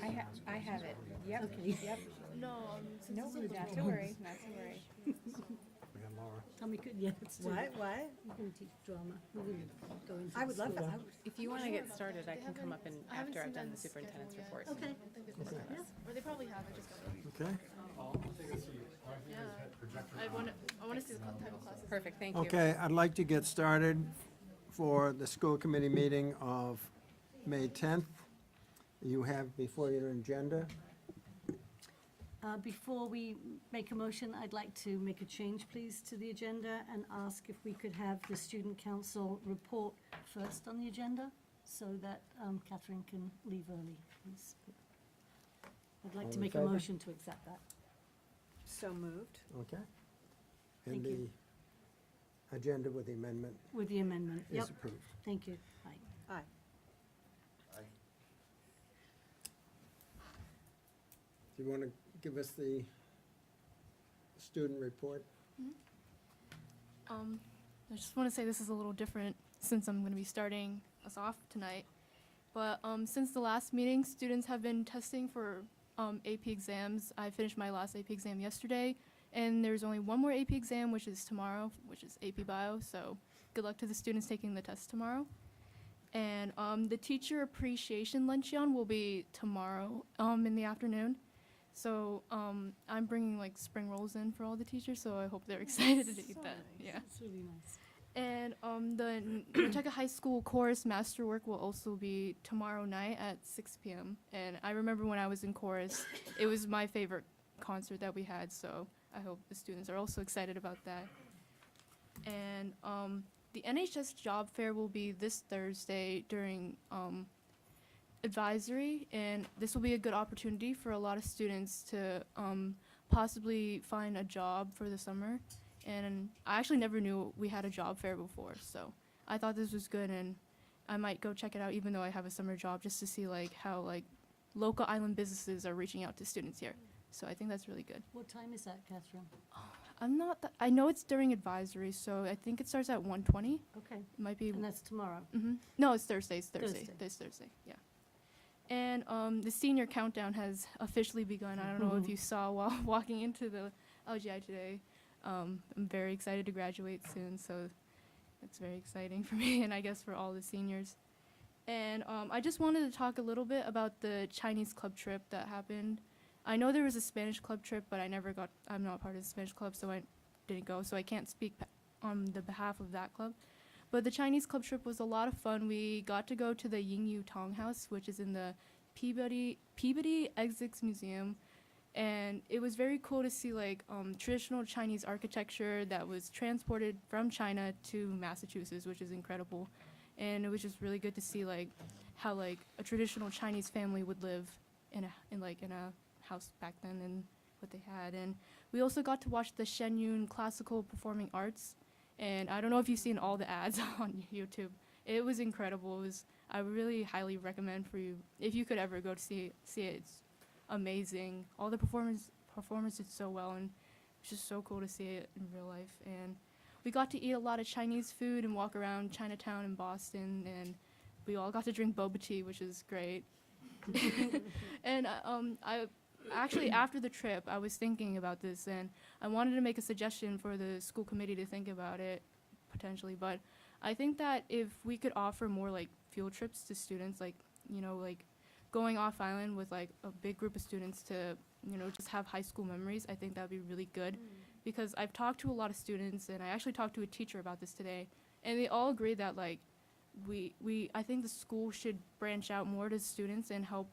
I have it. Yep. Okay. Yep. No, since No, this is not to worry, not to worry. We got Laura. Tommy could, yeah, it's true. What? We're going to teach drama. We're going to go into I would love school. that. I would- If you want to get started, I can come up and I haven't after I've seen done that the superintendent's schedule report. yet. Okay. I think they discussed it. Or they probably have it, just got it. Okay. Yeah. I want to see the type of classes. Perfect, thank you. Okay, I'd like to get started for the school committee meeting of May 10th. You have before your agenda. Before we make a motion, I'd like to make a change, please, to the agenda and ask if we could have the student council report first on the agenda so that Catherine can leave early, please. I'd like All to in make a favor? motion to accept that. So moved. Okay. Thank And you. the agenda with the amendment With the amendment. is Yep, approved. thank you. Aye. Aye. Do you want to give us the student report? I just want to say this is a little different since I'm going to be starting us off tonight. But since the last meeting, students have been testing for AP exams. I finished my last AP exam yesterday, and there's only one more AP exam, which is tomorrow, which is AP Bio. So good luck to the students taking the test tomorrow. And the teacher appreciation luncheon will be tomorrow in the afternoon. So I'm bringing like spring rolls in for all the teachers, so I hope they're excited to eat that. Yeah. That's really nice. And the Nantucket High School chorus masterwork will also be tomorrow night at 6 p.m. And I remember when I was in chorus, it was my favorite concert that we had, so I hope the students are also excited about that. And the NHS job fair will be this Thursday during advisory, and this will be a good opportunity for a lot of students to possibly find a job for the summer. And I actually never knew we had a job fair before, so I thought this was good, and I might go check it out even though I have a summer job, just to see like how like local island businesses are reaching out to students here. So I think that's really good. What time is that, Catherine? I'm not that, I know it's during advisory, so I think it starts at 1:20. Okay, It might be and that's tomorrow. No, it's Thursday. It's Thursday. Thursday. This Thursday, yeah. And the senior countdown has officially begun. I don't know if you saw while walking into the LGI today. I'm very excited to graduate soon, so it's very exciting for me and I guess for all the seniors. And I just wanted to talk a little bit about the Chinese club trip that happened. I know there was a Spanish club trip, but I'm not part of the Spanish club, so I didn't go, so I can't speak on the behalf of that club. But the Chinese club trip was a lot of fun. We got to go to the Yingyu Tong House, which is in the Peabody Exix Museum. And it was very cool to see like traditional Chinese architecture that was transported from China to Massachusetts, which is incredible. And it was just really good to see like how like a traditional Chinese family would live in a house back then and what they had. And we also got to watch the Shenyun Classical Performing Arts. And I don't know if you've seen all the ads on YouTube. It was incredible. I really highly recommend for you, if you could ever go to see it. It's amazing. All the performers did so well, and it's just so cool to see it in real life. And we got to eat a lot of Chinese food and walk around Chinatown in Boston, and we all got to drink boba tea, which is great. And I actually, after the trip, I was thinking about this, and I wanted to make a suggestion for the school committee to think about it potentially. But I think that if we could offer more like field trips to students, like like going off island with like a big group of students to just have high school memories, I think that would be really good. Because I've talked to a lot of students, and I actually talked to a teacher about this today, and they all agree that like I think the school should branch out more to students and help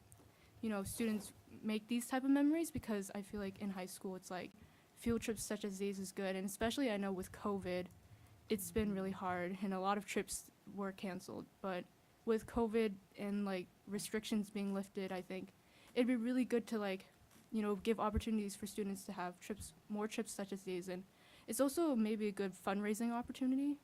students make these type of memories, because I feel like in high school it's like field trips such as these is good. And especially I know with COVID, it's been really hard and a lot of trips were canceled. But with COVID and like restrictions being lifted, I think it'd be really good to like give opportunities for students to have more trips such as these. And it's also maybe a good fundraising opportunity,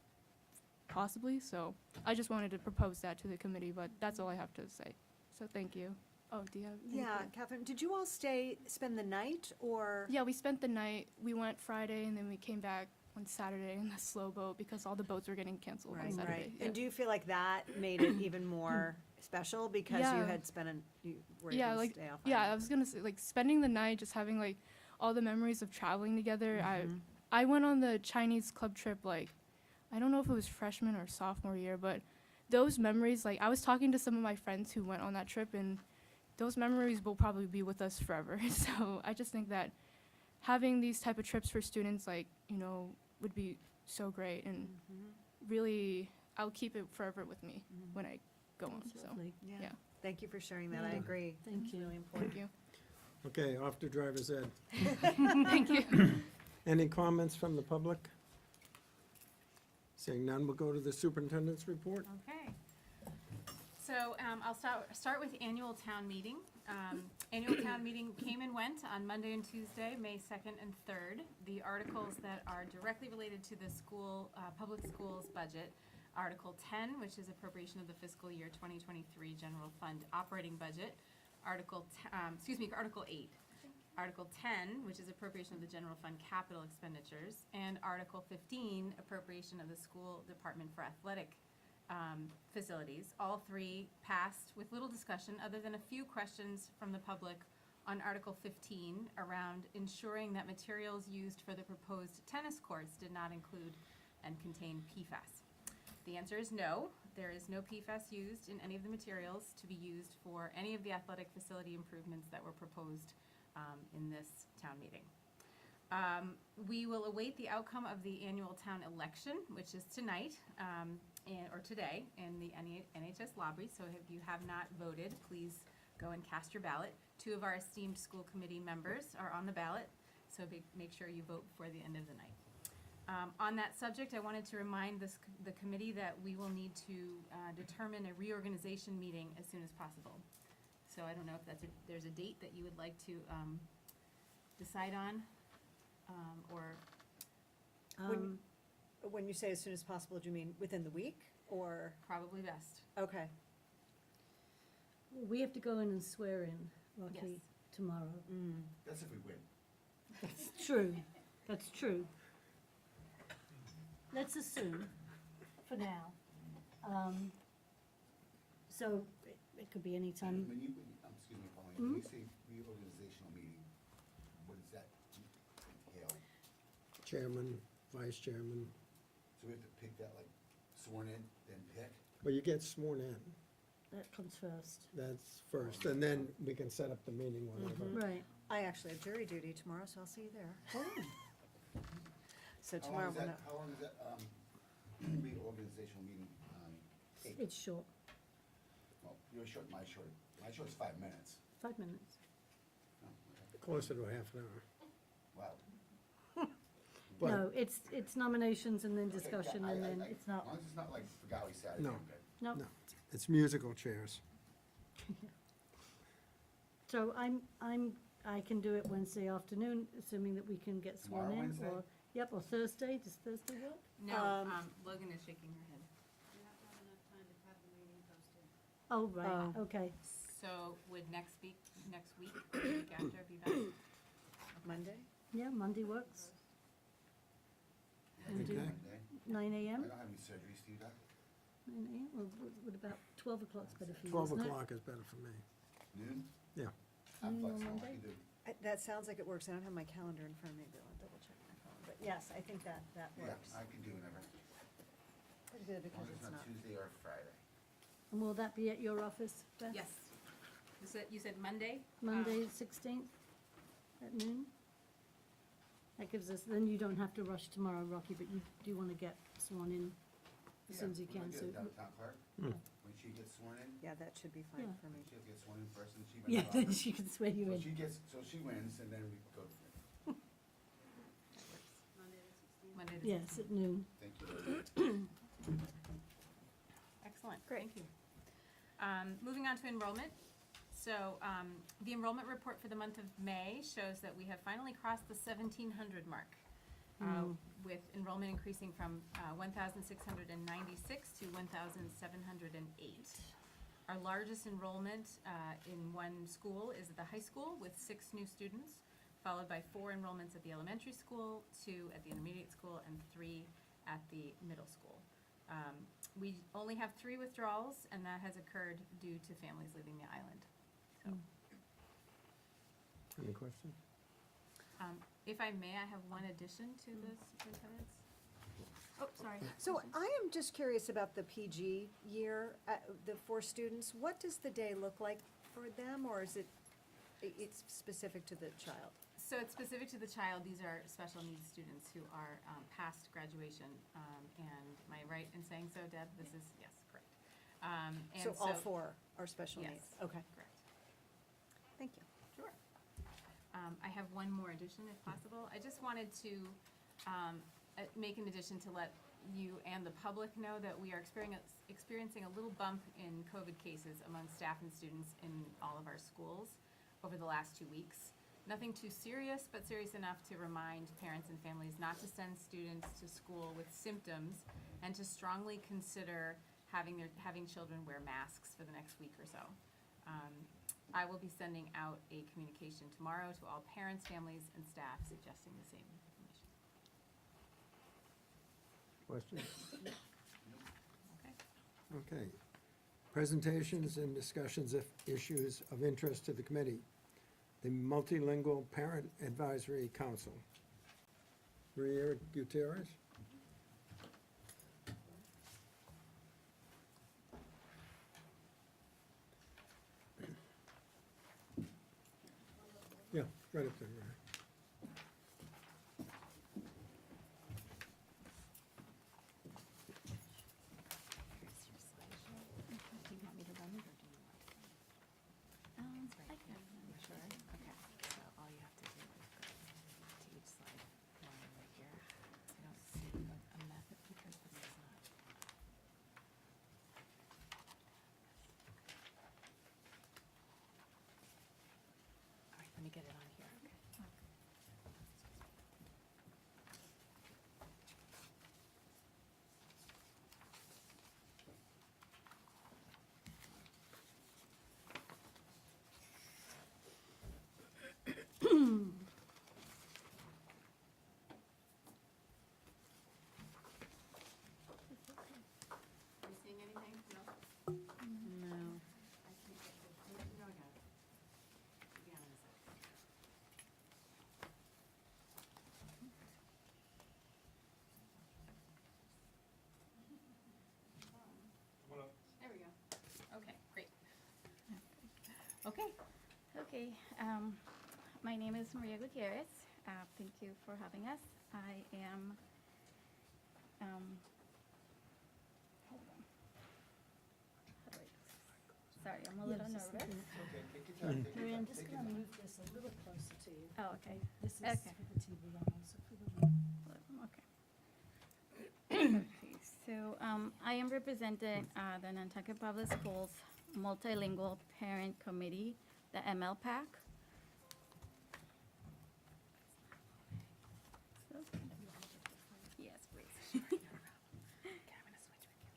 possibly. So I just wanted to propose that to the committee, but that's all I have to say. So thank you. Oh, do you have anything? Yeah, Catherine, did you all spend the night, or? Yeah, we spent the night. We went Friday, and then we came back on Saturday in the slow boat because all the boats were getting canceled on Saturday. Right. Yeah. And do you feel like that made it even more special because you Yeah. had spent you were Yeah, able to like, stay off? yeah, on- I was gonna say, like, spending the night, just having, like, all the memories of traveling together. Mhm. I went on the Chinese club trip, like, I don't know if it was freshman or sophomore year, but those memories, like, I was talking to some of my friends who went on that trip, and those memories will probably be with us forever. So I just think that having these type of trips for students, like, would be so great, and Mhm. really, I'll keep it forever with me Mhm. when I go on, That's so, lovely. yeah. Thank you for sharing that. I Yeah. agree. Thank It's you. really important. Thank you. Okay, off to driver's ed. Thank you. Any comments from the public? Seeing none, we'll go to the superintendent's report. Okay. So I'll start with annual town meeting. Annual town meeting came and went on Monday and Tuesday, May 2nd and 3rd. The articles that are directly related to the school, public schools budget, Article 10, which is appropriation of the fiscal year 2023 general fund operating budget, Article 8. Article 10, which is appropriation of the general fund capital expenditures, and Article 15, appropriation of the school department for athletic facilities. All three passed with little discussion, other than a few questions from the public on Article 15 around ensuring that materials used for the proposed tennis courts did not include and contain PFAS. The answer is no. There is no PFAS used in any of the materials to be used for any of the athletic facility improvements that were proposed in this town meeting. We will await the outcome of the annual town election, which is tonight, or today, in the NHS lobby. So if you have not voted, please go and cast your ballot. 2 of our esteemed school committee members are on the ballot, so make sure you vote before the end of the night. On that subject, I wanted to remind the committee that we will need to determine a reorganization meeting as soon as possible. So I don't know if there's a date that you would like to decide on, or When you say as soon as possible, do you mean within the week or? probably best. Okay. We have to go in and swear in, Rocky, Yes. tomorrow. That's if we win. That's true. That's true. Let's assume, for now. So it could be any time. When you, excuse me, Pauline, when you say reorganizational meeting, what does that entail? Chairman, vice chairman. So we have to pick that, like, sworn in, then pick? Well, you get sworn in. That comes first. That's first, and then we can set up the meeting whenever. Right. I actually have jury duty tomorrow, so I'll see you there. So How tomorrow, long is we'll that, know. how long is that, reorganizational meeting, take? It's short, Well, your short, my short is 5 minutes. 5 minutes. Oh, okay. Closer to half an hour. Wow. But- No, it's nominations and then Okay, yeah, discussion, and then it's As not, long as it's not like Fagawi Saturday, No. I'm good. no. No, it's musical chairs. So I can do it Wednesday afternoon, assuming that we can get sworn Tomorrow, in, Wednesday? or, yep, or Thursday. Does Thursday work? No, Logan is shaking her head. Oh, right, Oh. okay. So would next week, the week after be better? Monday? Yeah, Monday works. Wanna do Okay. Monday. 9 I AM? don't have any surgeries, do you, Doc? 9 AM, or what about 12 o'clock's better for you, 12 isn't it? o'clock is better for me. Noon? Yeah. I'm Noon on flexible, I Monday? can do. That sounds like it works. I don't have my calendar in front of me, but I'll double check my phone. But yes, I think that Yeah, works. I can do whenever, Pretty good as long because as it's it's not not. Tuesday or Friday. And will that be at your office, Beth? Yes. You said Monday? Monday, 16th, at noon? That gives us, then you don't have to rush tomorrow, Rocky, but you do want to get sworn in as soon as you Yeah, can, when I so. get downtown clerk, Hmm. when she gets sworn in, Yeah, that should be fine Yeah. for me. she'll get sworn in first and she Yeah, runs then off. she can swear you So in. she gets, so she wins and then we go, Monday the Yes, 16th. at noon. thank you. Excellent, Great. thank you. Moving on to enrollment. So the enrollment report for the month of May shows that we have finally crossed the 1,700 mark, with enrollment increasing from 1,696 to 1,708. Our largest enrollment in one school is at the high school with 6 new students, followed by 4 enrollments at the elementary school, 2 at the intermediate school, and 3 at the middle school. We only have 3 withdrawals, and that has occurred due to families leaving the island. So, Any questions? if I may, I have one addition to the superintendent's. Oh, sorry. So Questions? I am just curious about the PG year, the 4 students. What does the day look like for them, or is it's specific to the child? So it's specific to the child. These are special needs students who are past graduation. And am I right in saying so, Deb? This is, yes, correct. And So all 4 are special Yes. needs? Okay, Correct. thank you. Sure. I have one more addition, if possible. I just wanted to make an addition to let you and the public know that we are experiencing a little bump in COVID cases among staff and students in all of our schools over the last 2 weeks. Nothing too serious, but serious enough to remind parents and families not to send students to school with symptoms and to strongly consider having children wear masks for the next week or so. I will be sending out a communication tomorrow to all parents, families, and staff suggesting the same information. Questions? Okay. Okay. Presentations and discussions of issues of interest to the committee. The Multilingual Parent Advisory Council. Maria Gutierrez? Yeah, right up there, right. Do you want me to run it, or do you want to? I can. Sure. Okay, so all you have to do is go to each slide, one right here. I don't see a method because this is not. All right, let me get it on here. Are you seeing anything? No? No. I can't get this. No, I got it. Yeah, in a second. There we go. Okay, great. Okay. Okay, my name is Maria Gutierrez. Thank you for having us. I am, hold on. How do I do this? Sorry, I'm a little Yeah, just nervous. Okay, take your time, take Maria, your I'm time, just take your gonna time. move this a little closer to you. Oh, okay. This is Okay. for the TV on, so for the. Okay. Okay, so I am representing the Nantucket Public Schools Multilingual Parent Committee, the MLPAC. So- Yes, please.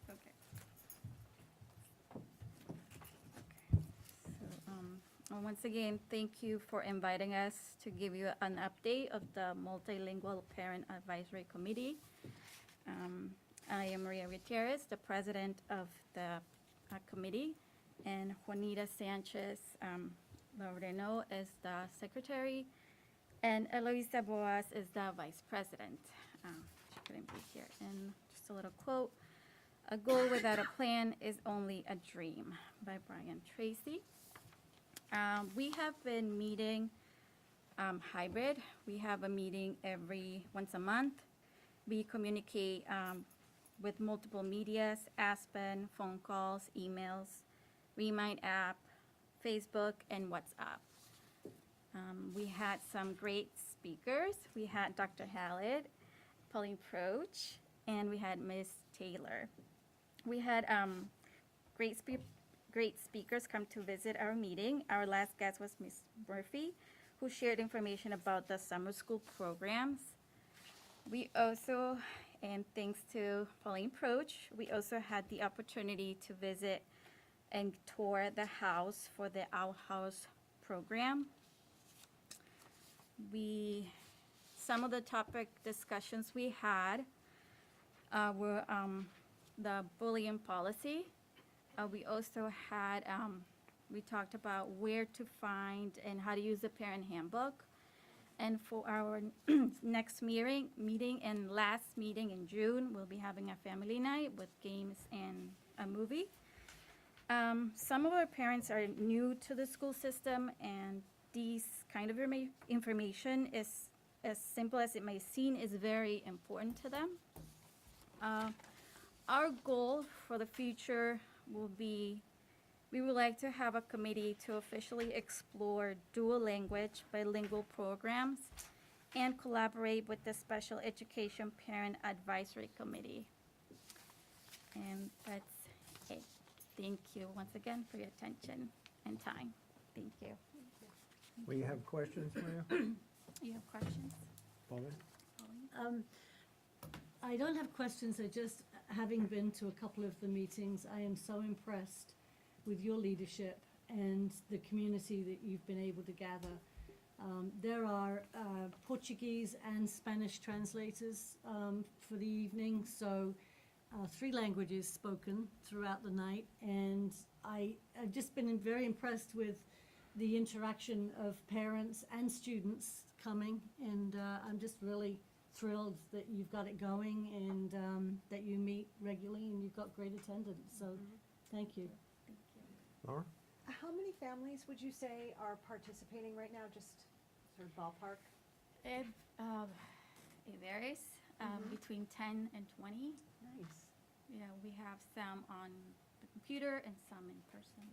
Okay. So, once again, thank you for inviting us to give you an update of the Multilingual Parent Advisory Committee. I am Maria Gutierrez, the president of the committee, and Juanita Sanchez Loreno is the secretary, and Eloisa Boas is the vice president. She couldn't be here. And just a little quote, "A goal without a plan is only a dream," by Brian Tracy. We have been meeting hybrid. We have a meeting once a month. We communicate with multiple medias, Aspen, phone calls, emails, Remind app, Facebook, and WhatsApp. We had some great speakers. We had Dr. Hallett, Pauline Proch, and we had Ms. Taylor. We had great speakers come to visit our meeting. Our last guest was Ms. Murphy, who shared information about the summer school programs. We also, and thanks to Pauline Proch, we also had the opportunity to visit and tour the house for the Our House program. Some of the topic discussions we had were the bullying policy. We also had, we talked about where to find and how to use the parent handbook. And for our next meeting and last meeting in June, we'll be having a family night with games and a movie. Some of our parents are new to the school system, and these kind of information is, as simple as it may seem, is very important to them. Our goal for the future will be, we would like to have a committee to officially explore dual language bilingual programs and collaborate with the Special Education Parent Advisory Committee. And that's it. Thank you once again for your attention and time. Thank you. Will you have questions, Maria? You have questions? Pauline? I don't have questions, I just, having been to a couple of the meetings, I am so impressed with your leadership and the community that you've been able to gather. There are Portuguese and Spanish translators for the evening, so 3 languages spoken throughout the night, and I've just been very impressed with the interaction of parents and students coming, and I'm just really thrilled that you've got it going and that you meet regularly and you've got great attendance, so thank you. Laura? How many families would you say are participating right now, just sort of ballpark? It varies between 10 and 20. Nice. Yeah, we have some on the computer and some in person.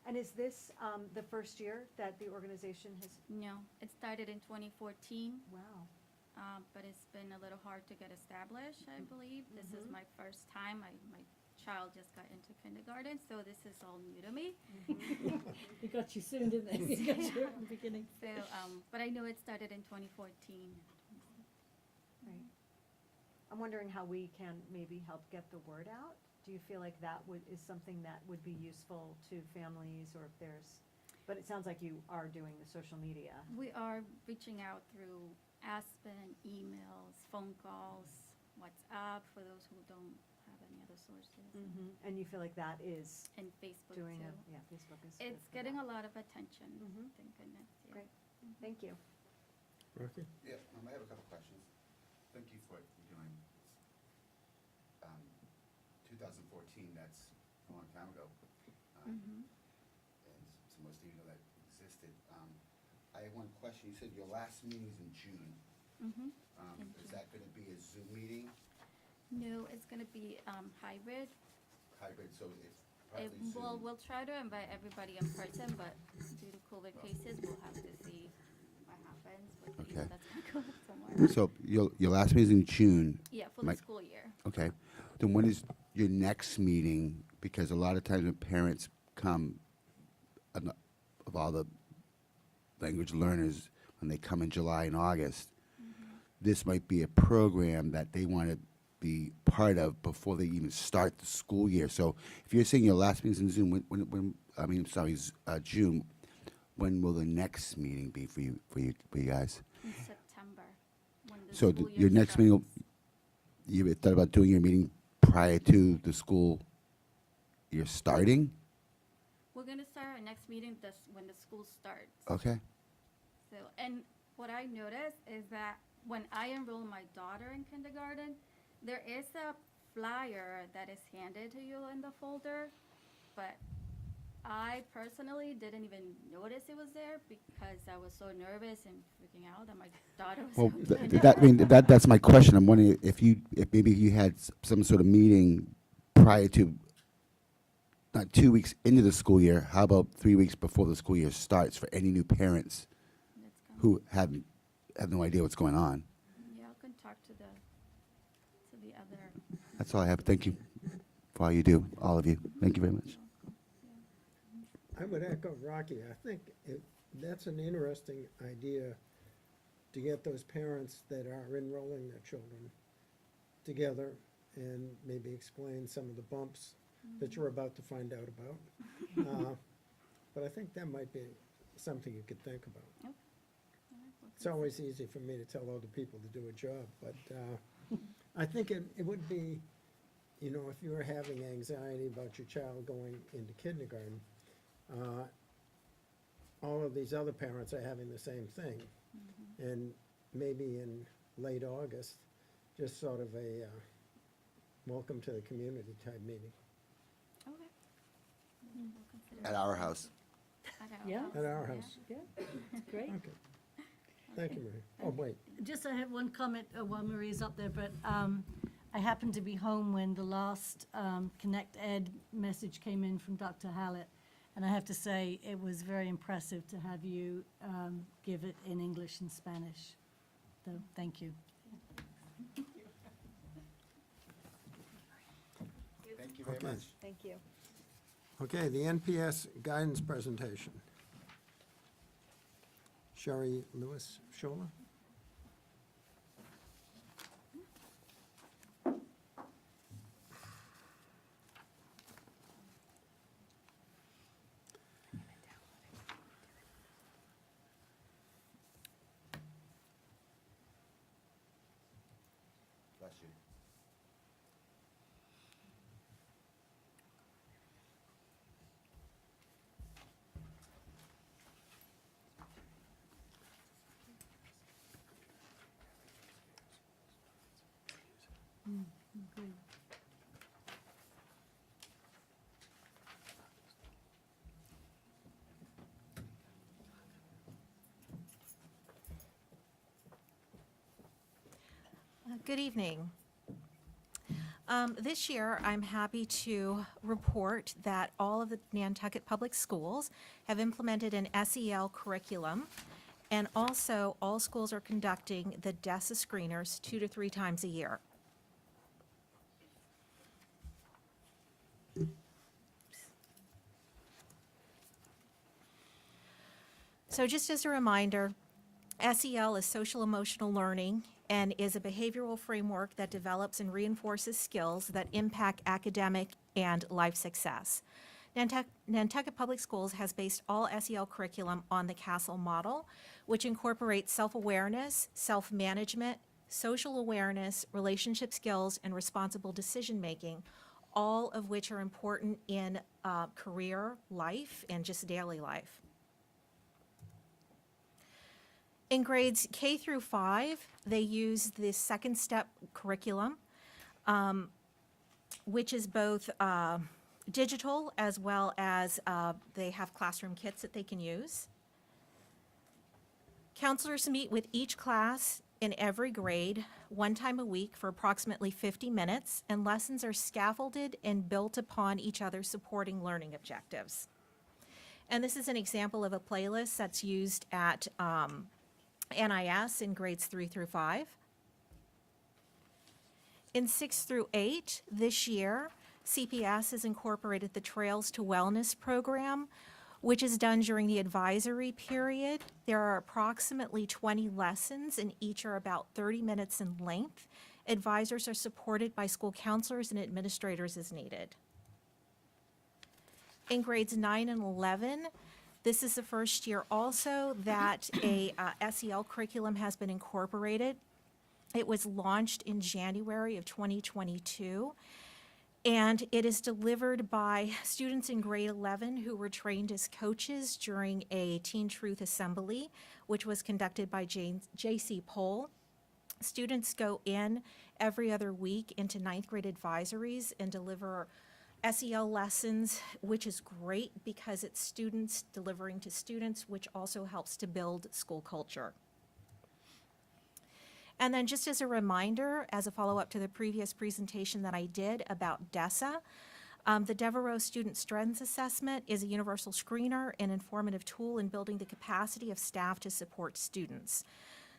And is this the first year that the organization has, No, it started in 2014, wow, but it's been a little hard to get established, I believe. This is my first time. My child just got into kindergarten, so this is all new to me. They got you soon, didn't they? They got you at the beginning. So, but I know it started in 2014. right. I'm wondering how we can maybe help get the word out. Do you feel like that is something that would be useful to families, or if there's, but it sounds like you are doing the social media. We are reaching out through Aspen, emails, phone calls, WhatsApp, for those who don't have any other sources, And you feel like that is and Facebook doing, too. yeah, Facebook is good It's for getting that. a lot of attention, Mhm. thank goodness. Yeah. Great. Thank you. Rocky? Yeah, I have a couple questions. Thank you for what you're doing. 2014, that's a long time ago. And so most of you know that existed. I have one question. You said your last meeting is in June. In Is June. that going to be a Zoom meeting, No, it's gonna be hybrid. hybrid, so it's It, partly Zoom? we'll try to invite everybody in person, but due to COVID cases, we'll have to see what happens. But you know, Okay. that's gonna go somewhere. So your last meeting is in June. Yeah, for the Mike- school year. Okay. Then when is your next meeting? Because a lot of times when parents come, of all the language learners, when they come in July and August, this might be a program that they want to be part of before they even start the school year. So if you're saying your last meeting's in Zoom, June, when will the next meeting be for you guys? In September, when the So school year your next meeting, starts. you thought about doing your meeting prior to the school year starting? We're gonna start our next meeting when the school starts. Okay. So, and what I noticed is that when I enroll my daughter in kindergarten, there is a flyer that is handed to you in the folder, but I personally didn't even notice it was there because I was so nervous and freaking out that my daughter was. Well, going to that's my question. I'm wondering if maybe you had some sort of meeting prior to, not 2 weeks into the school year, how about 3 weeks before the school year starts for any new parents That's kind who have no idea what's going on? Yeah, I can talk to the other. That's all I have. Thank you for all you do, all of you. Thank you very much. I would echo Rocky. I think that's an interesting idea to get those parents that are enrolling their children together and maybe explain some of the bumps that you're about to find out about. But I think that might be something you could think about. Yep. It's always easy for me to tell other people to do a job, but I think it would be you know, if you're having anxiety about your child going into kindergarten, all of these other parents are having the same thing. And maybe in late August, just sort of a welcome to the community type meeting. Okay. At our house. Yeah. At our house. Yeah, that's great. Okay. Thank you, Marie. Oh, wait. Just I have one comment while Marie's up there, but I happened to be home when the last Connect Ed message came in from Dr. Hallett, and I have to say, it was very impressive to have you give it in English and Spanish. So, thank you. Thank you very Okay. much. Thank you. Okay, the NPS guidance presentation. Sherry Lewis Scholler. Bless you. Great. Good evening. This year, I'm happy to report that all of the Nantucket Public Schools have implemented an SEL curriculum, and also all schools are conducting the DESA screeners 2 to 3 times a year. So just as a reminder, SEL is social emotional learning and is a behavioral framework that develops and reinforces skills that impact academic and life success. Nantucket Public Schools has based all SEL curriculum on the CASTLE model, which incorporates self-awareness, self-management, social awareness, relationship skills, and responsible decision-making, all of which are important in career life and just daily life. In grades K through 5, they use the second step curriculum, which is both digital as well as they have classroom kits that they can use. Counselors meet with each class in every grade 1 time a week for approximately 50 minutes, and lessons are scaffolded and built upon each other's supporting learning objectives. And this is an example of a playlist that's used at NIS in grades 3 through 5. In 6 through 8 this year, CPS has incorporated the Trails to Wellness program, which is done during the advisory period. There are approximately 20 lessons, and each are about 30 minutes in length. Advisors are supported by school counselors and administrators as needed. In grades 9 and 11, this is the first year also that a SEL curriculum has been incorporated. It was launched in January of 2022, and it is delivered by students in grade 11 who were trained as coaches during a Teen Truth Assembly, which was conducted by J.C. Pohl. Students go in every other week into 9th grade advisories and deliver SEL lessons, which is great because it's students delivering to students, which also helps to build school culture. And then just as a reminder, as a follow-up to the previous presentation that I did about DESA, the Devereaux Student Strengths Assessment is a universal screener and informative tool in building the capacity of staff to support students.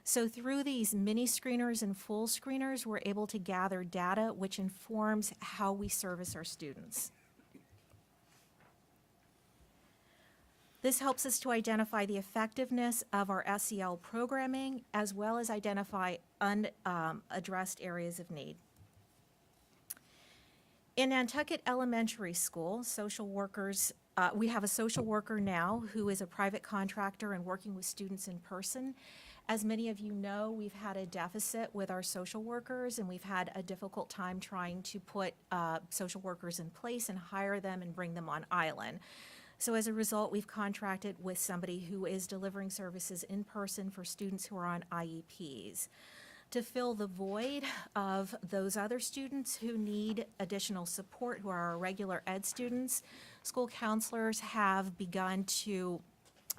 So through these mini screeners and full screeners, we're able to gather data which informs how we service our students. This helps us to identify the effectiveness of our SEL programming, as well as identify unaddressed areas of need. In Nantucket Elementary School, social workers, we have a social worker now who is a private contractor and working with students in person. As many of you know, we've had a deficit with our social workers, and we've had a difficult time trying to put social workers in place and hire them and bring them on island. So as a result, we've contracted with somebody who is delivering services in person for students who are on IEPs. To fill the void of those other students who need additional support, who are our regular ed students, school counselors have begun to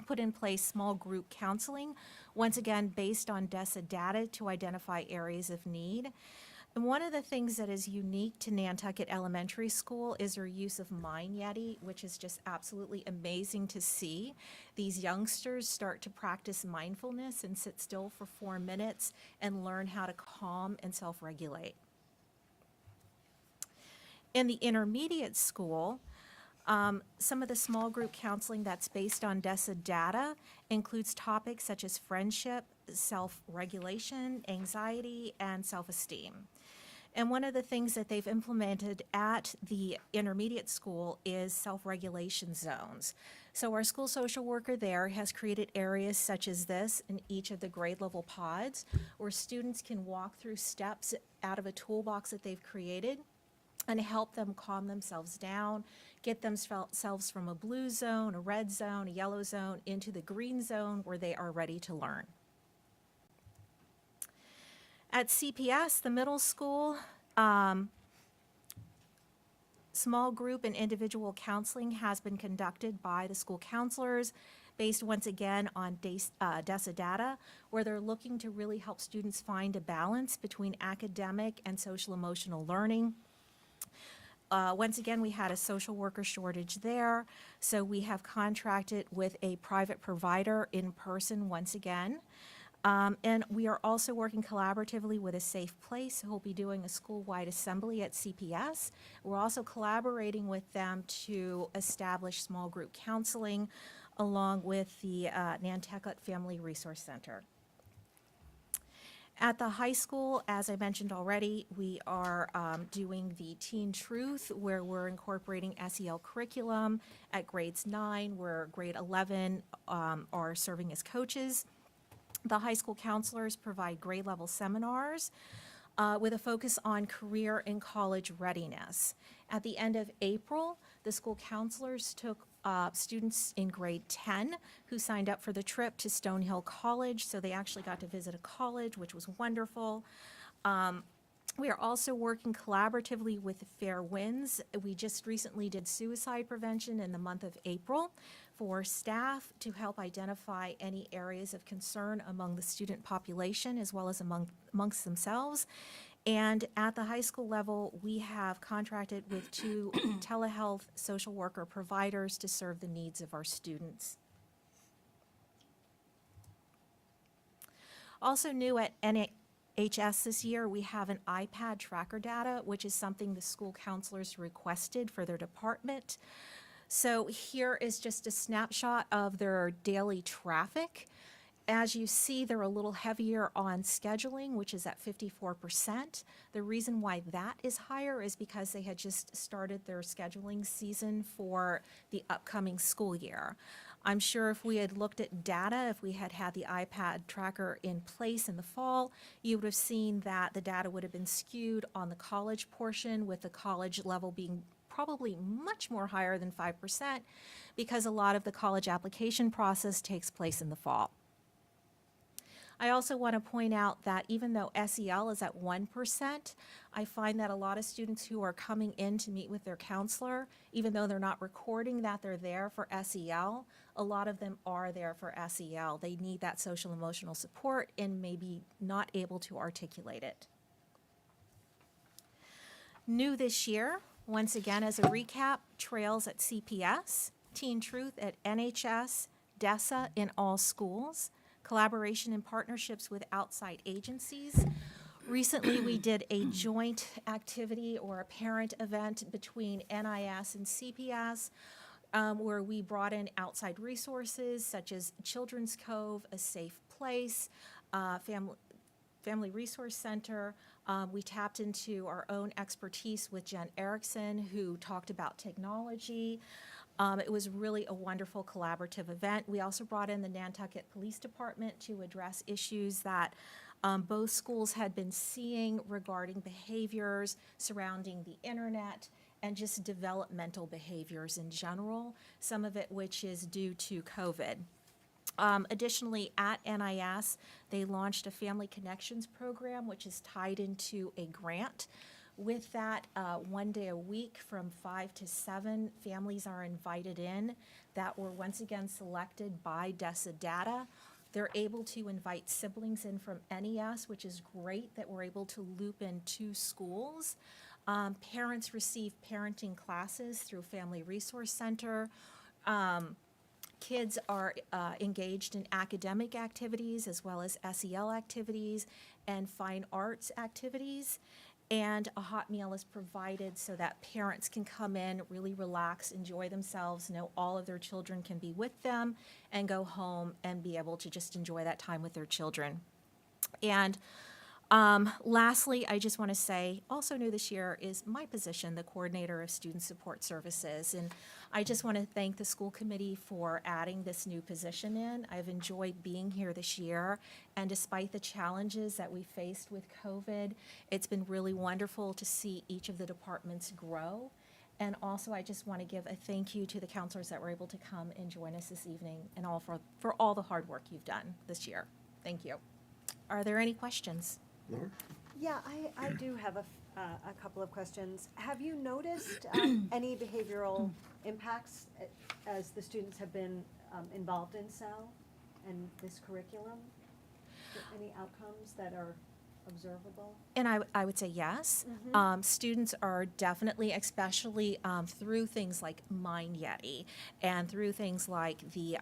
put in place small group counseling, once again based on DESA data to identify areas of need. And one of the things that is unique to Nantucket Elementary School is their use of Mind Yeti, which is just absolutely amazing to see. These youngsters start to practice mindfulness and sit still for 4 minutes and learn how to calm and self-regulate. In the intermediate school, some of the small group counseling that's based on DESA data includes topics such as friendship, self-regulation, anxiety, and self-esteem. And one of the things that they've implemented at the intermediate school is self-regulation zones. So our school social worker there has created areas such as this in each of the grade level pods, where students can walk through steps out of a toolbox that they've created and help them calm themselves down, get themselves from a blue zone, a red zone, a yellow zone, into the green zone where they are ready to learn. At CPS, the middle school, small group and individual counseling has been conducted by the school counselors based once again on DESA data, where they're looking to really help students find a balance between academic and social emotional learning. Once again, we had a social worker shortage there, so we have contracted with a private provider in person once again. And we are also working collaboratively with a Safe Place, who will be doing a school-wide assembly at CPS. We're also collaborating with them to establish small group counseling along with the Nantucket Family Resource Center. At the high school, as I mentioned already, we are doing the Teen Truth, where we're incorporating SEL curriculum at grades 9, where grade 11 are serving as coaches. The high school counselors provide grade level seminars with a focus on career and college readiness. At the end of April, the school counselors took students in grade 10 who signed up for the trip to Stonehill College, so they actually got to visit a college, which was wonderful. We are also working collaboratively with Fair Winds. We just recently did suicide prevention in the month of April for staff to help identify any areas of concern among the student population as well as amongst themselves. And at the high school level, we have contracted with 2 telehealth social worker providers to serve the needs of our students. Also new at NHS this year, we have an iPad tracker data, which is something the school counselors requested for their department. So here is just a snapshot of their daily traffic. As you see, they're a little heavier on scheduling, which is at 54%. The reason why that is higher is because they had just started their scheduling season for the upcoming school year. I'm sure if we had looked at data, if we had had the iPad tracker in place in the fall, you would have seen that the data would have been skewed on the college portion, with the college level being probably much more higher than 5%, because a lot of the college application process takes place in the fall. I also want to point out that even though SEL is at 1%, I find that a lot of students who are coming in to meet with their counselor, even though they're not recording that they're there for SEL, a lot of them are there for SEL. They need that social emotional support and maybe not able to articulate it. New this year, once again as a recap, Trails at CPS, Teen Truth at NHS, DESA in all schools, collaboration and partnerships with outside agencies. Recently, we did a joint activity or a parent event between NIS and CPS, where we brought in outside resources such as Children's Cove, a Safe Place, Family Resource Center. We tapped into our own expertise with Jen Erickson, who talked about technology. It was really a wonderful collaborative event. We also brought in the Nantucket Police Department to address issues that both schools had been seeing regarding behaviors surrounding the internet and just developmental behaviors in general, some of it which is due to COVID. Additionally, at NIS, they launched a Family Connections program, which is tied into a grant. With that, 1 day a week from 5 to 7, families are invited in that were once again selected by DESA data. They're able to invite siblings in from NES, which is great that we're able to loop in 2 schools. Parents receive parenting classes through Family Resource Center. Kids are engaged in academic activities as well as SEL activities and fine arts activities. And a hot meal is provided so that parents can come in, really relax, enjoy themselves, know all of their children can be with them, and go home and be able to just enjoy that time with their children. And lastly, I just want to say, also new this year is my position, the Coordinator of Student Support Services. And I just want to thank the school committee for adding this new position in. I've enjoyed being here this year, and despite the challenges that we faced with COVID, it's been really wonderful to see each of the departments grow. And also, I just want to give a thank you to the counselors that were able to come and join us this evening, and all for all the hard work you've done this year. Thank you. Are there any questions? Laura? Yeah, I do have a couple of questions. Have you noticed any behavioral impacts as the students have been involved in SEL and this curriculum? Any outcomes that are observable? And I would say yes. Students are definitely, especially through things like Mind Yeti and through things like the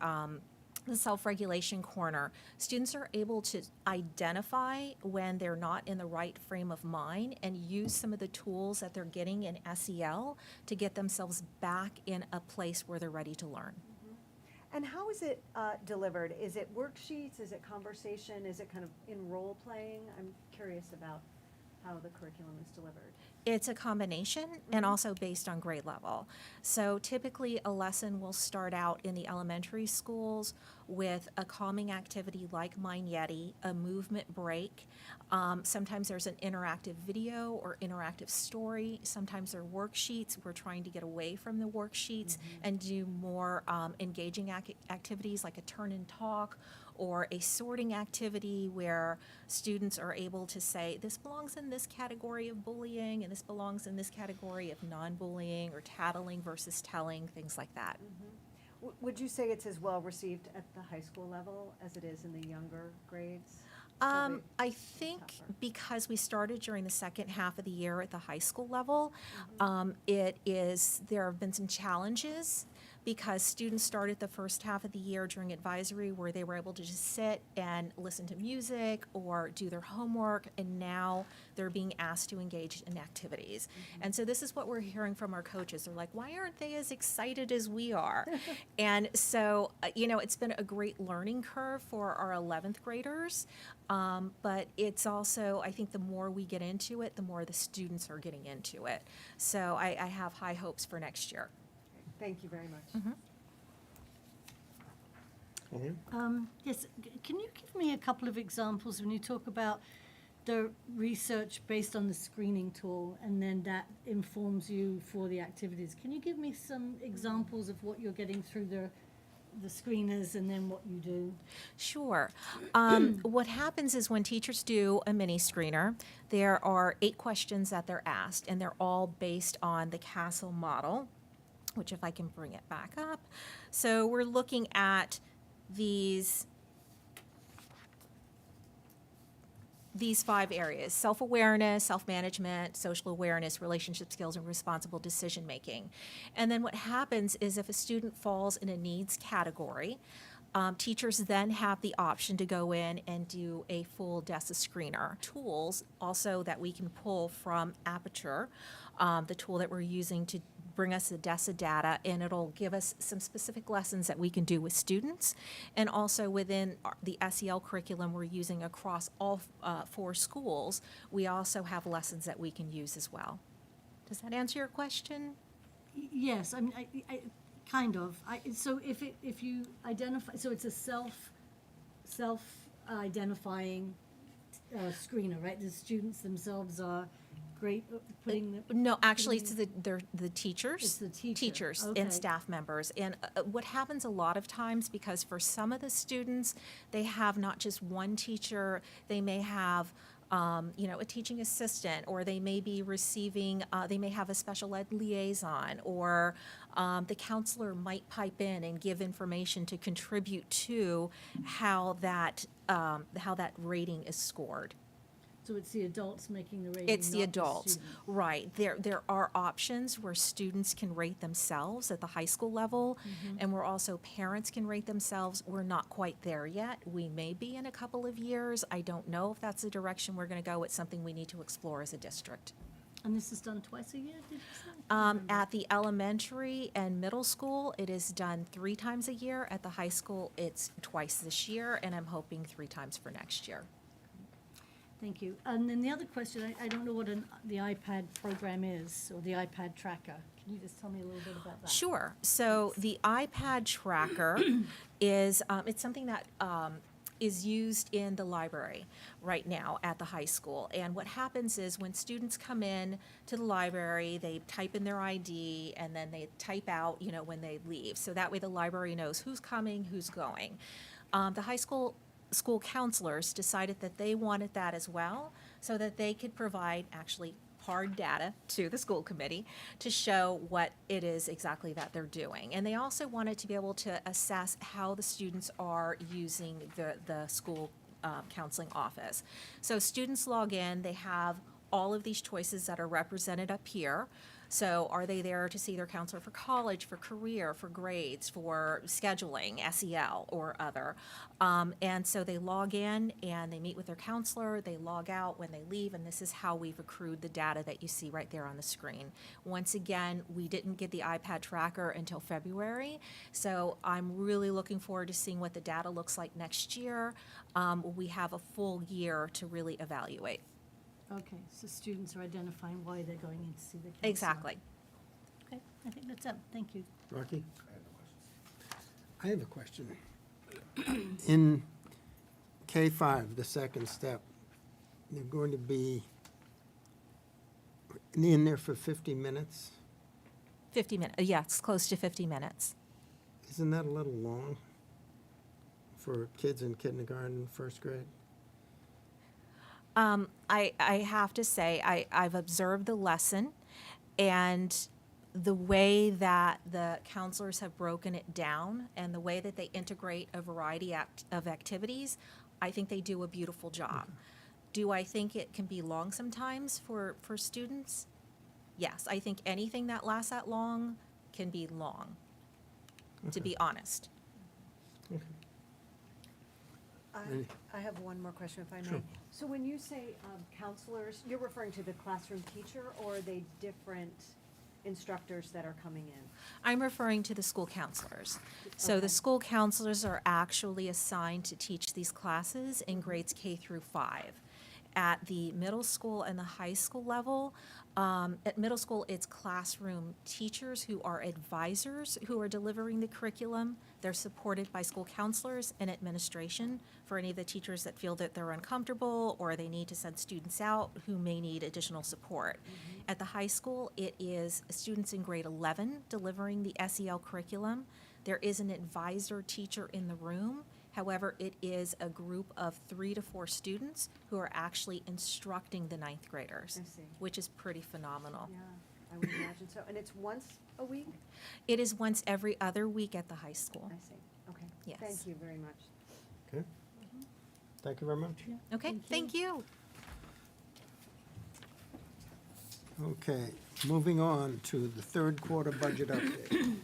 self-regulation corner, students are able to identify when they're not in the right frame of mind and use some of the tools that they're getting in SEL to get themselves back in a place where they're ready to learn. And how is it delivered? Is it worksheets? Is it conversation? Is it kind of in role playing? I'm curious about how the curriculum is delivered. It's a combination and also based on grade level. So typically a lesson will start out in the elementary schools with a calming activity like Mind Yeti, a movement break. Sometimes there's an interactive video or interactive story. Sometimes there are worksheets. We're trying to get away from the worksheets and do more engaging activities like a turn and talk, or a sorting activity where students are able to say, this belongs in this category of bullying, and this belongs in this category of non-bullying, or tattling versus telling, things like that. Would you say it's as well received at the high school level as it is in the younger grades? I think tougher. because we started during the second half of the year at the high school level, there have been some challenges because students started the first half of the year during advisory where they were able to just sit and listen to music or do their homework, and now they're being asked to engage in activities. And so this is what we're hearing from our coaches. They're like, why aren't they as excited as we are? And so, it's been a great learning curve for our 11th graders, but it's also, I think the more we get into it, the more the students are getting into it. So I have high hopes for next year. Thank you very much. Colleen? Yes, can you give me a couple of examples when you talk about the research based on the screening tool and then that informs you for the activities? Can you give me some examples of what you're getting through the screeners and then what you do? Sure. What happens is when teachers do a mini screener, there are 8 questions that they're asked, and they're all based on the CASEL model, which if I can bring it back up. So we're looking at these 5 areas: self-awareness, self-management, social awareness, relationship skills, and responsible decision-making. And then what happens is if a student falls in a needs category, teachers then have the option to go in and do a full DESA screener. Tools also that we can pull from Aperture, the tool that we're using to bring us the DESA data, and it'll give us some specific lessons that we can do with students. And also within the SEL curriculum we're using across all 4 schools, we also have lessons that we can use as well. Does that answer your question? Yes, I mean, kind of. So if you identify, so it's a self-identifying screener, right? The students themselves are great at putting the. No, actually, it's they're the teachers. It's the teacher. Teachers Okay. and staff members. And what happens a lot of times, because for some of the students, they have not just one teacher, they may have, a teaching assistant, or they may be receiving, they may have a special ed liaison, or the counselor might pipe in and give information to contribute to how that rating is scored. So it's the adults making the rating, It's the not adults, students. right. There are options where students can rate themselves at the high school level, and where also parents can rate themselves. We're not quite there yet. We may be in a couple of years. I don't know if that's the direction we're going to go. It's something we need to explore as a district. And this is done twice a year, did you say? At the elementary and middle school, it is done 3 times a year. At the high school, it's twice this year, and I'm hoping 3 times for next year. Thank you. And then the other question, I don't know what the iPad program is, or the iPad tracker. Can you just tell me a little bit about that? Sure. So the iPad tracker is, it's something that is used in the library right now at the high school. And what happens is when students come in to the library, they type in their ID, and then they type out, when they leave. So that way the library knows who's coming, who's going. The high school counselors decided that they wanted that as well, so that they could provide actually hard data to the school committee to show what it is exactly that they're doing. And they also wanted to be able to assess how the students are using the school counseling office. So students log in, they have all of these choices that are represented up here. So are they there to see their counselor for college, for career, for grades, for scheduling, SEL, or other? And so they log in and they meet with their counselor, they log out when they leave, and this is how we've accrued the data that you see right there on the screen. Once again, we didn't get the iPad tracker until February, so I'm really looking forward to seeing what the data looks like next year. We have a full year to really evaluate. Okay, so students are identifying why they're going in to see the counselor. Exactly. Okay, I think that's it. Thank you. Rocky? I have a question. In K-5, the second step, they're going to be in there for 50 minutes? 50 minutes, yes, close to 50 minutes. Isn't that a little long for kids in kindergarten, first grade? I have to say, I've observed the lesson, and the way that the counselors have broken it down and the way that they integrate a variety of activities, I think they do a beautiful job. Do I think it can be long sometimes for students? Yes, I think anything that lasts that long can be long, to be honest. I have one more question, if I may. Sure. So when you say counselors, you're referring to the classroom teacher, or are they different instructors that are coming in? I'm referring to the school counselors. So Okay. the school counselors are actually assigned to teach these classes in grades K through 5. At the middle school and the high school level, at middle school, it's classroom teachers who are advisors who are delivering the curriculum. They're supported by school counselors and administration for any of the teachers that feel that they're uncomfortable or they need to send students out who may need additional support. At the high school, it is students in grade 11 delivering the SEL curriculum. There is an advisor teacher in the room. However, it is a group of 3 to 4 students who are actually instructing the 9th graders, I see. which is pretty phenomenal. Yeah, I would imagine so. And it's once a week? It is once every other week at the high school. I see. Okay. Yes. Thank you very much. Okay. Thank you very much. Okay, thank you. Okay, moving on to the third quarter budget update.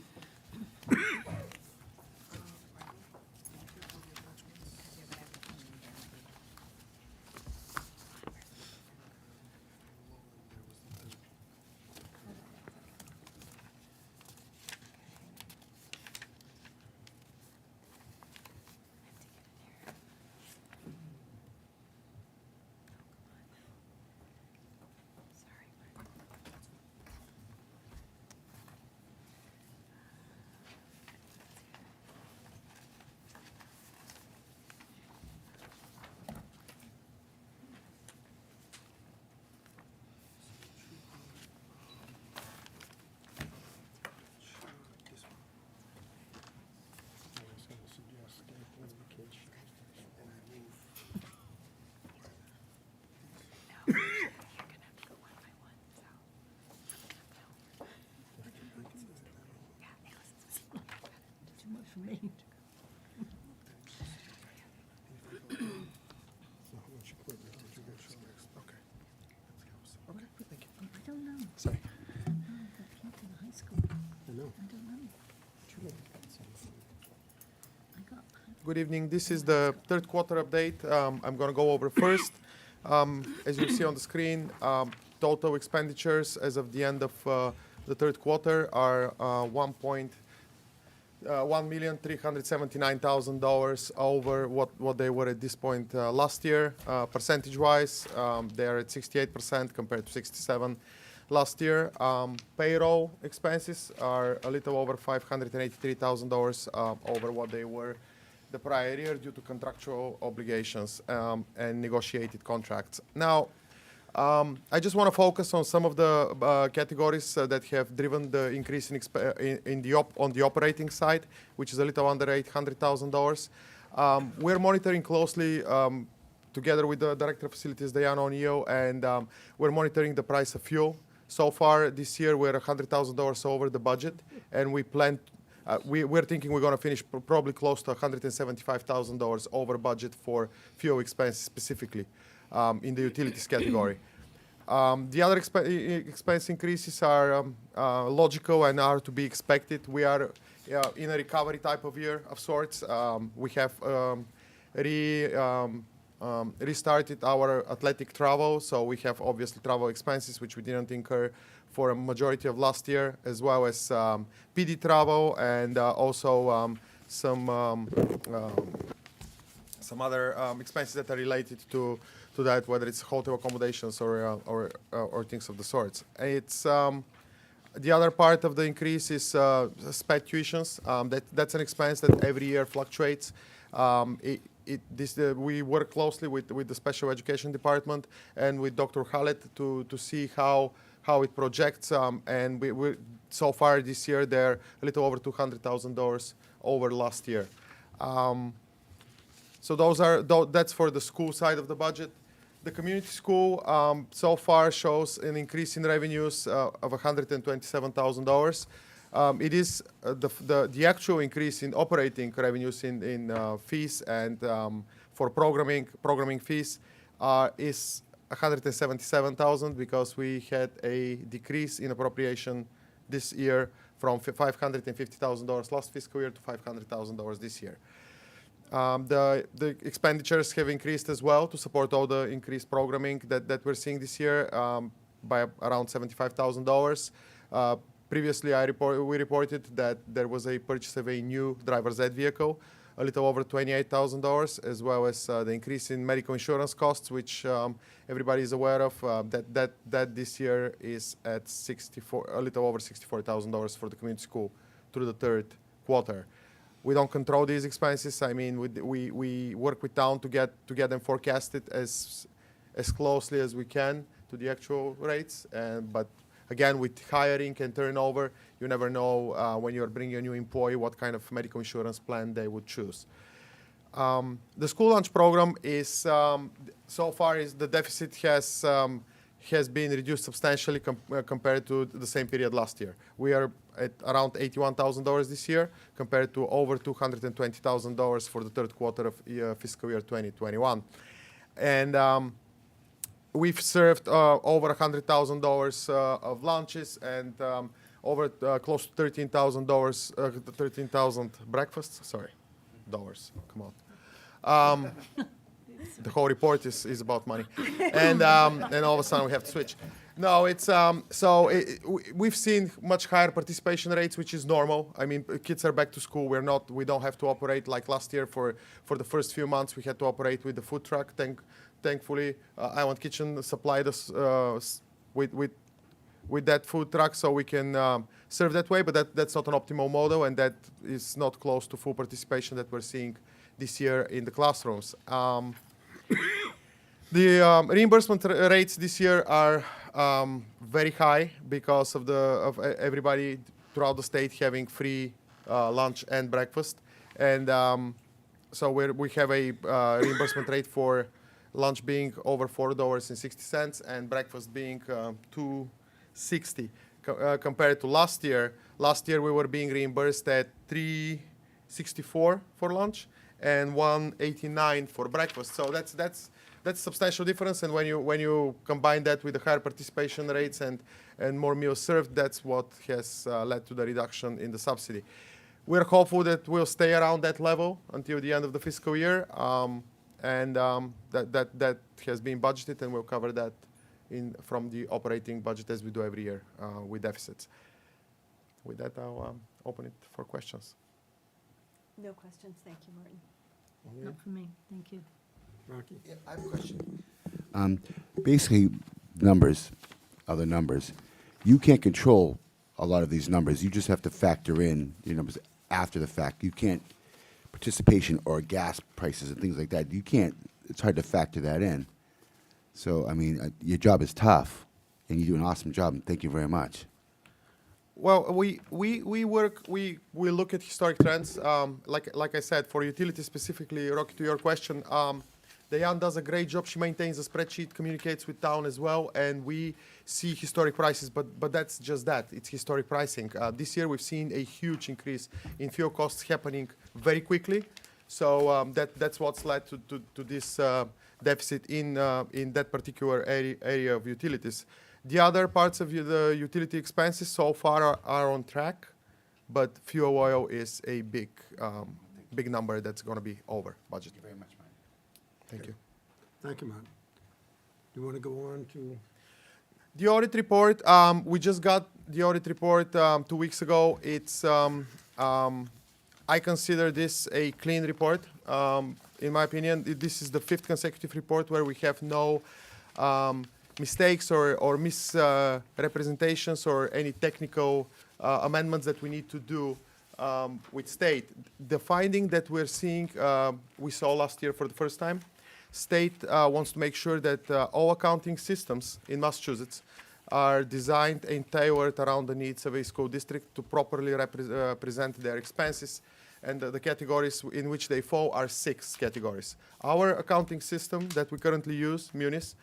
Sorry. I know. Good evening. This is the third quarter update. I'm going to go over first. As you see on the screen, total expenditures as of the end of the third quarter are $1,379,000 over what they were at this point last year. Percentage-wise, they are at 68% compared to 67% last year. Payroll expenses are a little over $583,000 over what they were the prior year due to contractual obligations and negotiated contracts. Now, I just want to focus on some of the categories that have driven the increase on the operating side, which is a little under $800,000. We're monitoring closely together with the Director of Facilities, Diana O'Neill, and we're monitoring the price of fuel. So far this year, we're $100,000 over the budget, and we plan. We're thinking we're going to finish probably close to $175,000 over budget for fuel expenses specifically in the utilities category. The other expense increases are logical and are to be expected. We are in a recovery type of year of sorts. We have restarted our athletic travel, so we have obviously travel expenses which we didn't incur for a majority of last year, as well as PD travel and also some other expenses that are related to that, whether it's hotel accommodations or things of the sorts. It's the other part of the increase is SPED tuitions. That's an expense that every year fluctuates. We work closely with the special education department and with Dr. Hallett to see how it projects. And we so far this year they're a little over $200,000 over last year. So that's for the school side of the budget. The community school so far shows an increase in revenues of $127,000. It is the actual increase in operating revenues in fees and for programming fees is $177,000 because we had a decrease in appropriation this year from $550,000 last fiscal year to $500,000 this year. The expenditures have increased as well to support all the increased programming that we're seeing this year by around $75,000. Previously, we reported that there was a purchase of a new driver's ed vehicle, a little over $28,000, as well as the increase in medical insurance costs, which everybody is aware of. That this year is at a little over $64,000 for the community school through the third quarter. We don't control these expenses. I mean, we work with town to get them forecasted as closely as we can to the actual rates. But again, with hiring and turnover, you never know when you're bringing a new employee what kind of medical insurance plan they would choose. The school lunch program is so far the deficit has been reduced substantially compared to the same period last year. We are at around $81,000 this year compared to over $220,000 for the third quarter of fiscal year 2021. And we've served over $100,000 of lunches and over close to $13,000 breakfasts. Sorry, dollars. Come on. The whole report is about money, and all of a sudden we have to switch. No, it's we've seen much higher participation rates, which is normal. I mean, kids are back to school. We don't have to operate like last year for the first few months. We had to operate with the food truck. Thankfully, Island Kitchen supplied us with that food truck, so we can serve that way. But that's not an optimal model, and that is not close to full participation that we're seeing this year in the classrooms. The reimbursement rates this year are very high because of everybody throughout the state having free lunch and breakfast, and so we have a reimbursement rate for lunch being over $4.60 and breakfast being $2.60 compared to last year. Last year we were being reimbursed at $3.64 for lunch and $1.89 for breakfast. So that's that's a substantial difference. And when you combine that with the higher participation rates and more meals served, that's what has led to the reduction in the subsidy. We're hopeful that we'll stay around that level until the end of the fiscal year, that has been budgeted, and we'll cover that from the operating budget as we do every year with deficits. With that, I'll open it for questions. No questions, thank you, Martin. Not for me, thank you. Rocky? Yeah, I have a question. Basically, numbers, other numbers. You can't control a lot of these numbers. You just have to factor in your numbers after the fact. You can't, participation or gas prices and things like that, you can't, it's hard to factor that in. So, I mean, your job is tough, and you do an awesome job, and thank you very much. Well, we look at historic trends. Like I said, for utilities specifically, Rocky, to your question, Diane does a great job. She maintains a spreadsheet, communicates with town as well, and we see historic prices, but that's just that. It's historic pricing. This year we've seen a huge increase in fuel costs happening very quickly. So that's what's led to this deficit in that particular area of utilities. The other parts of the utility expenses so far are on track, but fuel oil is a big number that's going to be over budget. Thank you very much, Mike. Thank you. Thank you, Martin. Do you want to go on to? The audit report, we just got the audit report 2 weeks ago. It's, I consider this a clean report. In my opinion, this is the 5th consecutive report where we have no mistakes or misrepresentations or any technical amendments that we need to do with state. The finding that we're seeing, we saw last year for the first time. State wants to make sure that all accounting systems in Massachusetts are designed and tailored around the needs of a school district to properly present their expenses. And the categories in which they fall are 6 categories. Our accounting system that we currently use, Munis,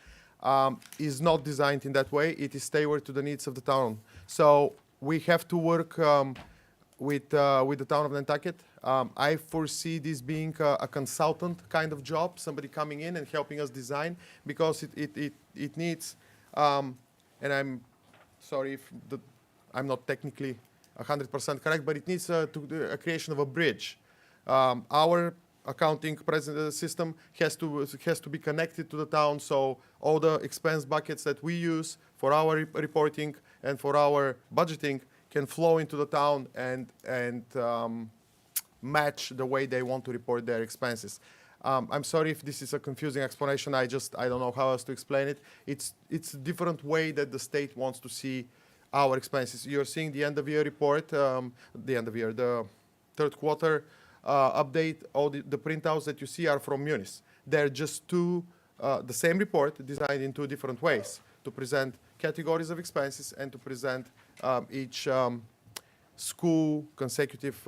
is not designed in that way. It is tailored to the needs of the town. So we have to work with the town of Nantucket. I foresee this being a consultant kind of job, somebody coming in and helping us design, because it needs, and I'm sorry if I'm not technically 100% correct, but it needs a creation of a bridge. Our accounting system has to be connected to the town, so all the expense buckets that we use for our reporting and for our budgeting can flow into the town and match the way they want to report their expenses. I'm sorry if this is a confusing explanation. I don't know how else to explain it. It's a different way that the state wants to see our expenses. You're seeing the end of year report, the 3rd quarter update. All the printouts that you see are from Munis. They're just the same report designed in 2 different ways to present categories of expenses and to present each school consecutive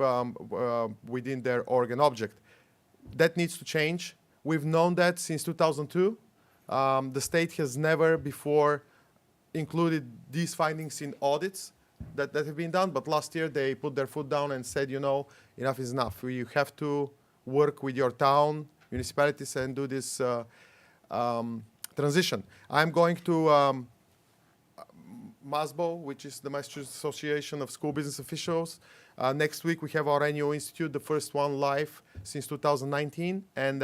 within their organ object. That needs to change. We've known that since 2002. The state has never before included these findings in audits that have been done, but last year they put their foot down and said, enough is enough. You have to work with your town, municipalities, and do this transition. I'm going to MASBO, which is the Massachusetts Association of School Business Officials. Next week we have our annual institute, the first one live since 2019, and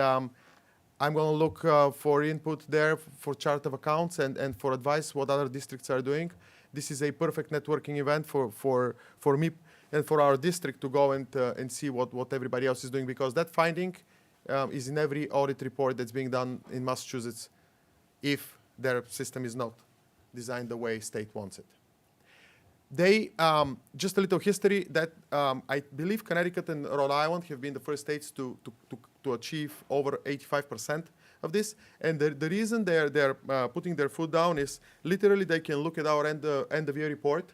I'm going to look for input there for chart of accounts and for advice what other districts are doing. This is a perfect networking event for me and for our district to go and see what everybody else is doing, because that finding is in every audit report that's being done in Massachusetts if their system is not designed the way state wants it. They, just a little history, that I believe Connecticut and Rhode Island have been the first states to achieve over 85% of this. And the reason they're putting their foot down is literally they can look at our end of year report,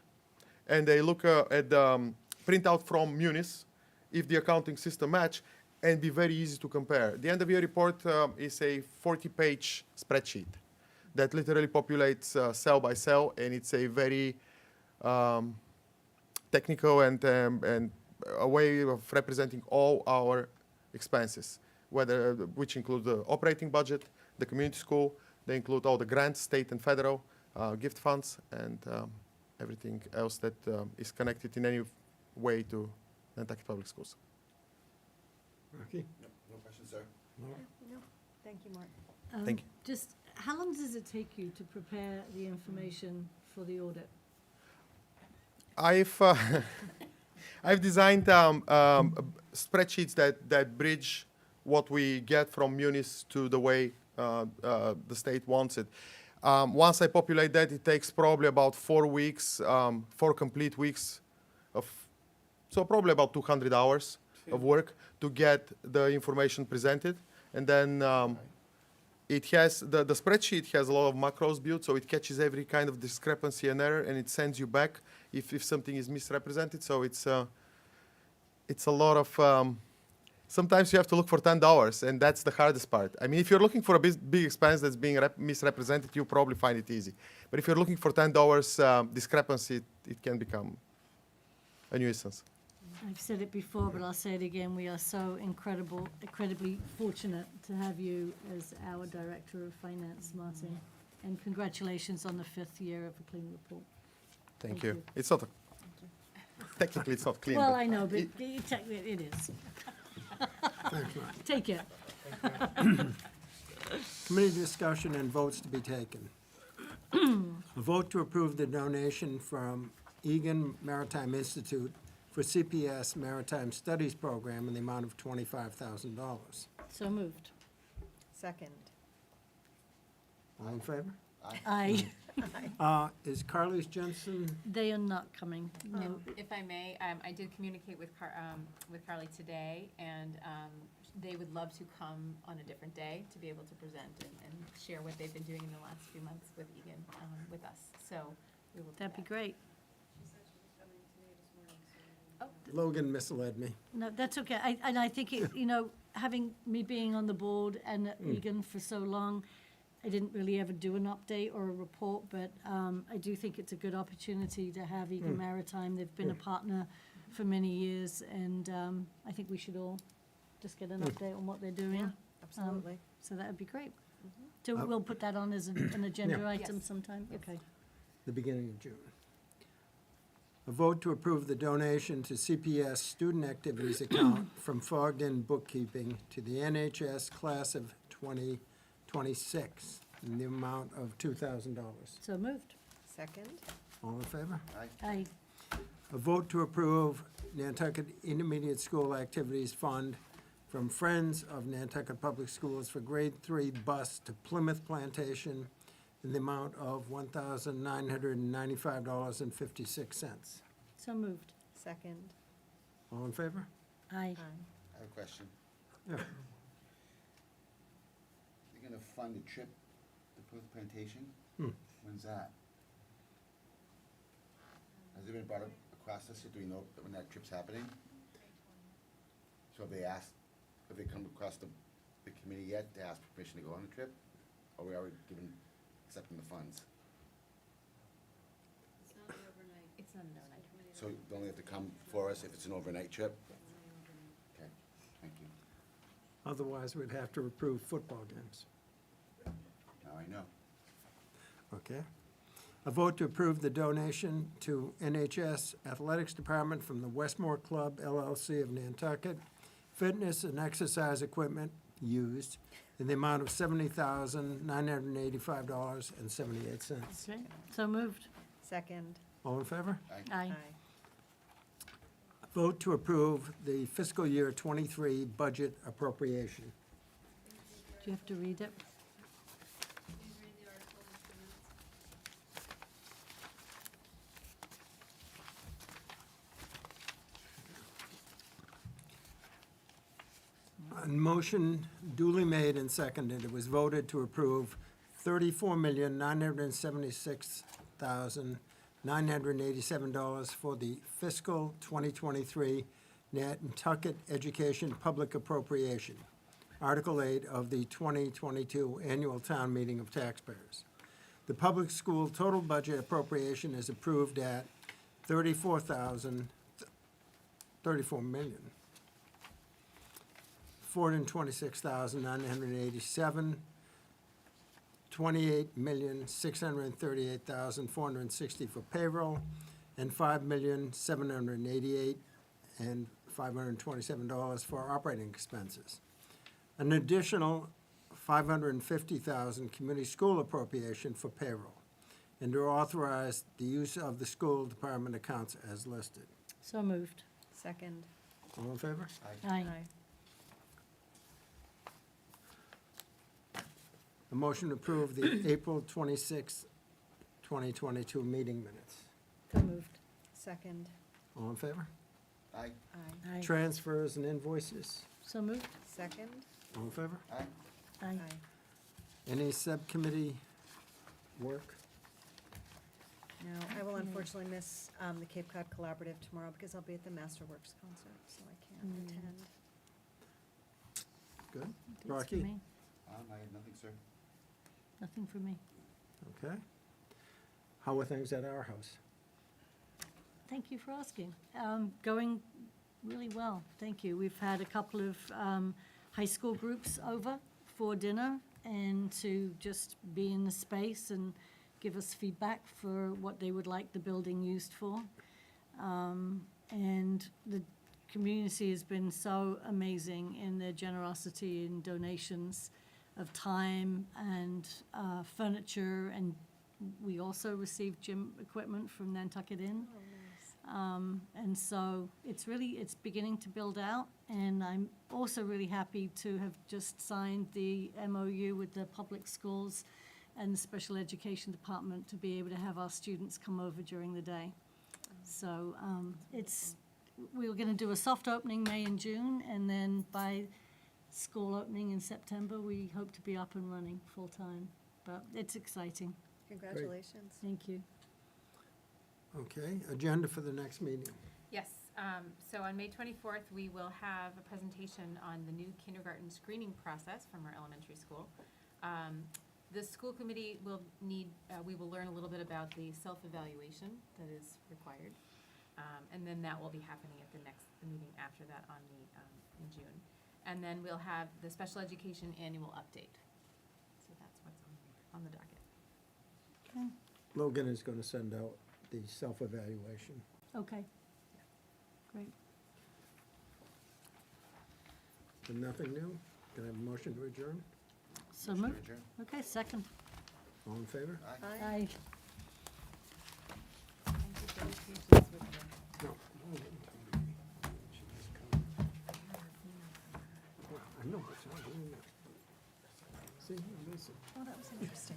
and they look at the printout from Munis, if the accounting system match, and be very easy to compare. The end of year report is a 40-page spreadsheet that literally populates cell by cell, and it's a very technical and a way of representing all our expenses, which include the operating budget, the community school. They include all the grants, state and federal, gift funds, and everything else that is connected in any way to Nantucket Public Schools. Rocky? No questions, sir. Laura? No, thank you, Mark. Thank you. Just, how long does it take you to prepare the information for the audit? I've designed spreadsheets that bridge what we get from munis to the way the state wants it. Once I populate that, it takes probably about 4 weeks, 4 complete weeks so probably about 200 hours of work to get the information presented. And then it has, the spreadsheet has a lot of macros built, so it catches every kind of discrepancy and error, and it sends you back if something is misrepresented. So it's a lot of, sometimes you have to look for $10, and that's the hardest part. I mean, if you're looking for a big expense that's being misrepresented, you probably find it easy. But if you're looking for $10 discrepancy, it can become a nuisance. I've said it before, but I'll say it again. We are so incredibly fortunate to have you as our Director of Finance, Martin. And congratulations on the 5th year of a clean report. Thank Thank you. you. It's not, technically it's not clean. Well, but I know, but technically it is. Thanks, Mark. Take care. Committee discussion and votes to be taken. A vote to approve the donation from Egan Maritime Institute for CPS Maritime Studies Program in the amount of $25,000. So moved. Second. All in favor? Aye. Is Carly's Jensen, They are not coming. No. If I may, I did communicate with Carly today, and they would love to come on a different day to be able to present and share what they've been doing in the last few months with Egan, with us. So we will do That'd be that. great. Logan misled me. No, that's okay. I think, having me being on the board and at Egan for so long, I didn't really ever do an update or a report, but I do think it's a good opportunity to have Egan Maritime. They've been a partner for many years, and I think we should all just get an update on what they're doing. Absolutely. So that would be great. So we'll put that on as an agenda Yeah. item Yes. sometime? Okay. The beginning of June. A vote to approve the donation to CPS Student Activities Account from Fogden Bookkeeping to the NHS Class of 2026 in the amount of $2,000. So moved. Second. All in favor? Aye. A vote to approve Nantucket Intermediate School Activities Fund from Friends of Nantucket Public Schools for Grade 3 bus to Plymouth Plantation in the amount of $1,995.56. So moved. Second. All in favor? Aye. I have a question. Yeah. You're gonna fund a trip to Plymouth Plantation? When's that? Has it been brought up across this, do we know when that trip's happening? So have they come across the committee yet to ask permission to go on the trip? Or we already accepting the funds? It's not an overnight. So they only have to come for us if it's an overnight trip? Okay, thank you. Otherwise, we'd have to approve football games. Now I know. Okay. A vote to approve the donation to NHS Athletics Department from the Westmore Club LLC of Nantucket, fitness and exercise equipment used in the amount of $70,985.78. Okay. So moved. Second. All in favor? Aye. Vote to approve the fiscal year '23 budget appropriation. Do you have to read it? On motion duly made and seconded, it was voted to approve $34,976,987 for the fiscal 2023 Nantucket Education Public Appropriation, Article 8 of the 2022 Annual Town Meeting of Taxpayers. The public school total budget appropriation is approved at $34,426,987. $28,638,460 for payroll, and $5,788,527 for operating expenses. An additional $550,000 community school appropriation for payroll, and to authorize the use of the school department accounts as listed. So moved. Second. All in favor? Aye. A motion to approve the April 26, 2022 meeting minutes. So moved. Second. All in favor? Aye. Aye. Aye. Transfers and invoices. So moved. Second. All in favor? Aye. Any subcommittee work? No, I will unfortunately miss the Cape Cod Collaborative tomorrow because I'll be at the Masterworks concert, so I can't attend. Good. Dates for Rocky? me. I had nothing, sir. Nothing for me. Okay. How are things at our house? Thank you for asking. Going really well, thank you. We've had a couple of high school groups over for dinner and to just be in the space and give us feedback for what they would like the building used for. And the community has been so amazing in their generosity and donations of time and furniture, and we also received gym equipment from Nantucket Inn. Oh, nice. And so it's beginning to build out, and I'm also really happy to have just signed the MOU with the public schools and the special education department to be able to have our students come over during the day. So we were going to do a soft opening May and June, and then by school opening in September, we hope to be up and running full-time. But it's exciting. Congratulations. Thank you. Okay, agenda for the next meeting. Yes, so on May 24th, we will have a presentation on the new kindergarten screening process from our elementary school. The school committee will we will learn a little bit about the self-evaluation that is required. And then that will be happening at the meeting after that in June. And then we'll have the special education annual update. So that's what's on the docket. Okay. Logan is going to send out the self-evaluation. Okay. Great. And nothing new? Can I have a motion to adjourn? So moved. Okay, second. All in favor? Aye. Thank you for your patience with the No. She just come. Well, I know, but it's not doing that. See, listen. Oh, that was interesting.